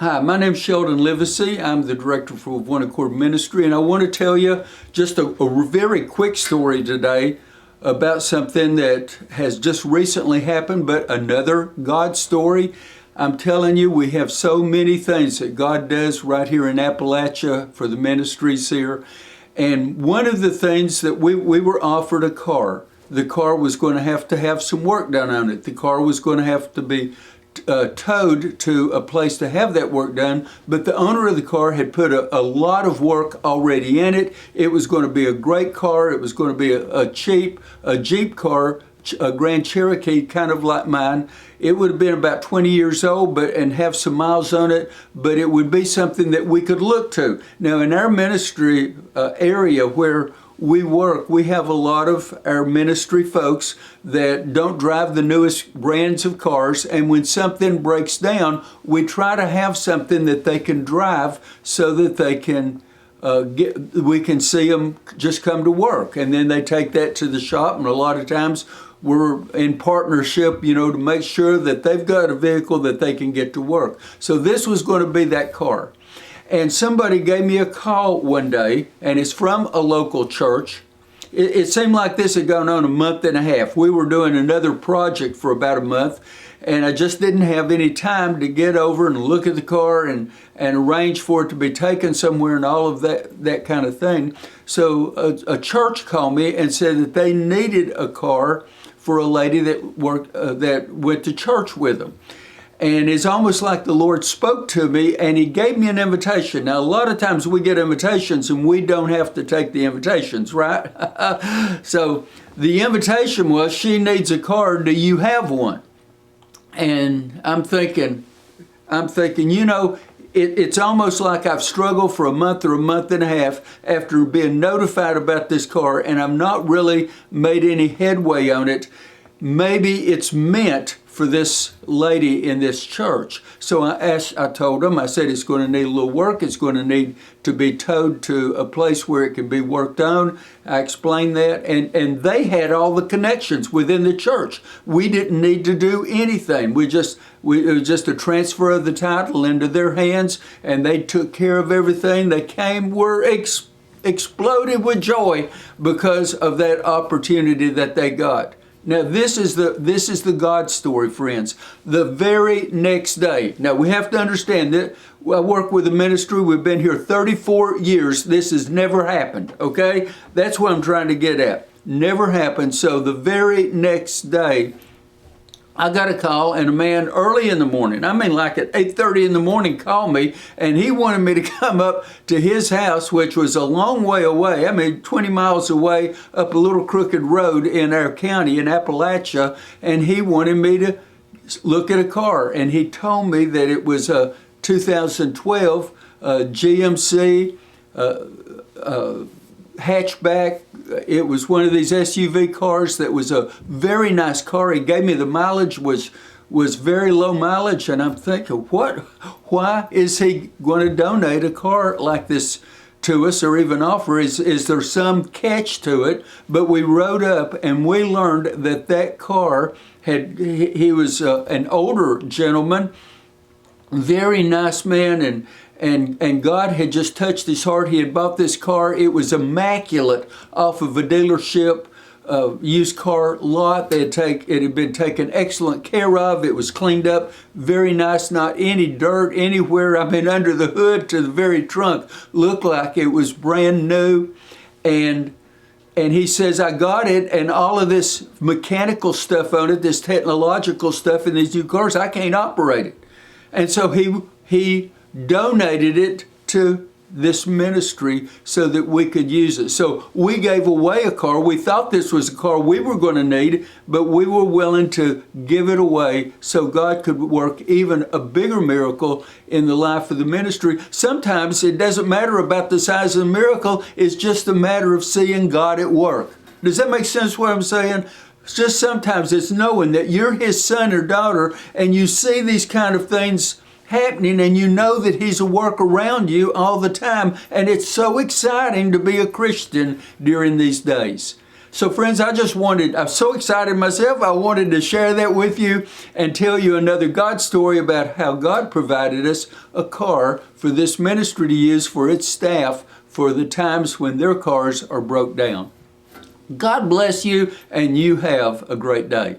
Hi, my name's Sheldon Livesay. I'm the director for One Accord Ministry, and I want to tell you just a very quick story today about something that has just recently happened, but another God story. I'm telling you, we have so many things that God does right here in Appalachia for the ministries here. And one of the things that we were offered a car. The car was going to have some work done on it. The car was going to have to be towed to a place to have that work done, but the owner of the car had put a lot of work already in it. It was going to be a great car. It was going to be a Jeep car, a Grand Cherokee, kind of like mine. It would have been about 20 years old, and have some miles on it, but it would be something that we could look to. Now, in our ministry area where we work, we have a lot of our ministry folks that don't drive the newest brands of cars, and when something breaks down, we try to have something that they can drive so that they can we can see them just come to work, and then they take that to the shop, and a lot of times we're in partnership, to make sure that they've got a vehicle that they can get to work. So this was going to be that car. And somebody gave me a call one day, and it's from a local church. It seemed like this had gone on a month and a half. We were doing another project for about a month, and I just didn't have any time to get over and look at the car and arrange for it to be taken somewhere and all of that kind of thing. So a church called me and said that they needed a car for a lady that went to church with them. And it's almost like the Lord spoke to me and He gave me an invitation. Now, a lot of times we get invitations and we don't have to take the invitations, right? So the invitation was, she needs a car. Do you have one? And I'm thinking, it's almost like I've struggled for a month or a month and a half after being notified about this car, and I've not really made any headway on it. Maybe it's meant for this lady in this church. So I told them, I said, it's going to need a little work. It's going to need to be towed to a place where it can be worked on. I explained that, and they had all the connections within the church. We didn't need to do anything. It was just a transfer of the title into their hands, and they took care of everything. They were exploded with joy because of that opportunity that they got. Now, this is the God story, friends. The very next day. Now, we have to understand that I work with a ministry. We've been here 34 years. This has never happened, okay? That's what I'm trying to get at. Never happened. So the very next day, I got a call, and a man early in the morning, like at 8:30 in the morning, called me, and he wanted me to come up to his house, which was a long way away. 20 miles away, up a little crooked road in our county in Appalachia, and he wanted me to look at a car. And he told me that it was a 2012 GMC hatchback. It was one of these SUV cars that was a very nice car. He gave me the mileage was very low mileage, and I'm thinking, why is he going to donate a car like this to us, or even offer? Is there some catch to it? But we rode up and we learned that car he was an older gentleman, very nice man, and God had just touched his heart. He had bought this car. It was immaculate off of a dealership used car lot. It had been taken excellent care of. It was cleaned up, very nice, not any dirt anywhere. Under the hood to the very trunk, looked like it was brand new. And he says, I got it, and all of this mechanical stuff on it, this technological stuff in these new cars, I can't operate it. And so he donated it to this ministry so that we could use it. So we gave away a car. We thought this was a car we were going to need, but we were willing to give it away so God could work even a bigger miracle in the life of the ministry. Sometimes it doesn't matter about the size of the miracle. It's just a matter of seeing God at work. Does that make sense what I'm saying? It's just sometimes it's knowing that you're His son or daughter, and you see these kind of things happening, and you know that He's a work around you all the time, and it's so exciting to be a Christian during these days. So friends, I'm so excited myself, I wanted to share that with you and tell you another God story about how God provided us a car for this ministry to use for its staff for the times when their cars are broke down. God bless you, and you have a great day.